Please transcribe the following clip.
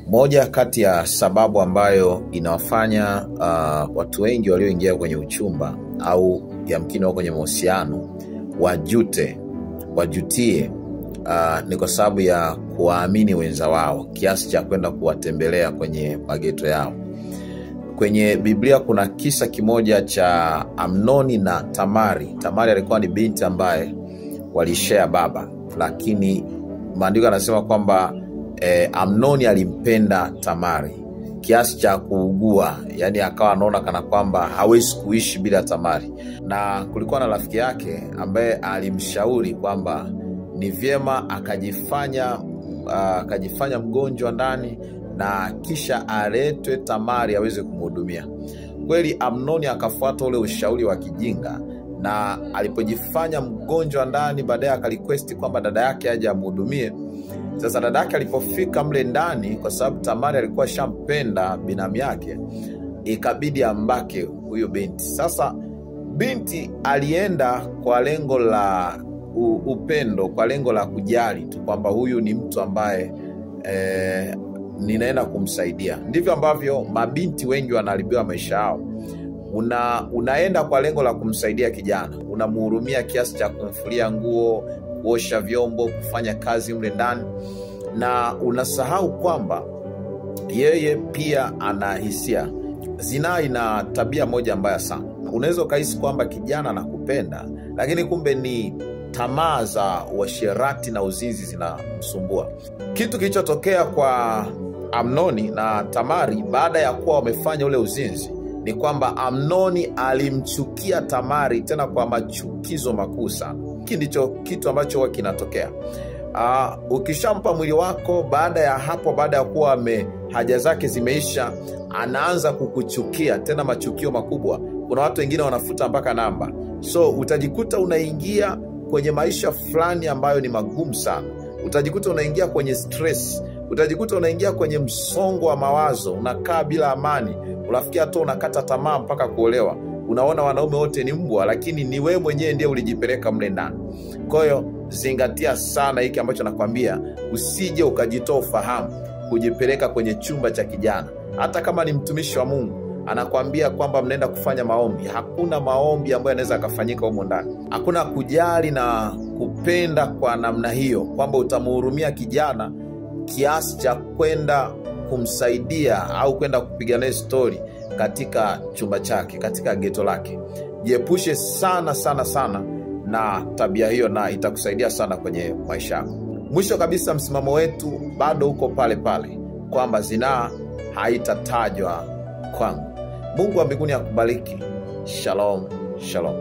Moja kati ya sababu ambayo inawafanya watu wengi walioingia kwenye uchumba au yamkini kwenye mahusiano wajutie ni kwa sababu ya kuwaamini wenza wao kiasi cha kwenda kuwatembelea kwenye mageto yao. Kwenye Biblia kuna kisa kimoja cha Amnoni na Tamari. Tamari alikuwa ni binti ambaye walishare baba, lakini maandiko yanasema kwamba Amnoni alimpenda Tamari kiasi cha kuugua, yani akawa anaona kana kwamba hawezi kuishi bila Tamari. Na kulikuwa na rafiki yake ambaye alimshauri kwamba ni vyema akajifanya mgonjwa ndani na kisha aletwe Tamari aweze kumhudumia. Kweli Amnoni akafuata ule ushauri wa kijinga, na alipojifanya mgonjwa ndani baadaye akarequest kwamba dada yake aje amhudumie. Sasa dada yake alipofika mle ndani, kwa sababu Tamari alikuwa shampenda binamu yake, ikabidi ambake huyo binti. Sasa binti alienda kwa lengo la upendo, kwa lengo la kujali tu kwamba huyu ni mtu ambaye ninaenda kumsaidia. Ndivyo ambavyo mabinti wengi wanaharibiwa maisha yao. Unaenda kwa lengo la kumsaidia kijana, unamhurumia kiasi cha kumfulia nguo, kuosha vyombo, kufanya kazi mle ndani, na unasahau kwamba yeye pia ana hisia. Zinaa ina tabia moja mbaya sana. Unaweza ukahisi kwamba kijana anakupenda, lakini kumbe ni tamaa za uasherati na uzinzi zinamsumbua. Kitu kilichotokea kwa Amnoni na Tamari baada ya kuwa wamefanya ule uzinzi ni kwamba Amnoni alimchukia Tamari, tena kwa machukizo makuu sana. Hiki ndicho kitu ambacho huwa kinatokea. Ukishampa mwili wako, baada ya hapo, baada ya kuwa haja zake zimeisha, anaanza kukuchukia, tena machukio makubwa. Kuna watu wengine wanafuta mpaka namba. So utajikuta unaingia kwenye maisha fulani ambayo ni magumu sana. Utajikuta unaingia kwenye stress, utajikuta unaingia kwenye msongo wa mawazo, unakaa bila amani, unafikia hata unakata tamaa mpaka kuolewa. Unaona wanaume wote ni mbwa, lakini ni wewe mwenyewe ndiye ulijipeleka mle ndani. Kwa hiyo zingatia sana hiki ambacho nakwambia, usije ukajitoa ufahamu kujipeleka kwenye chumba cha kijana. Hata kama ni mtumishi wa Mungu anakwambia kwamba mnaenda kufanya maombi, hakuna maombi ambayo yanaweza kufanyika humo ndani. Hakuna kujali na kupenda kwa namna hiyo kwamba utamhurumia kijana kiasi cha kwenda kumsaidia au kwenda kupiga naye story katika chumba chake, katika geto lake. Jiepushe sana sana sana na tabia hiyo, na itakusaidia sana kwenye maisha yako. Mwisho kabisa, msimamo wetu bado uko pale pale kwamba zinaa haitatajwa kwangu. Mungu wa mbinguni akubariki. Shalom, shalom.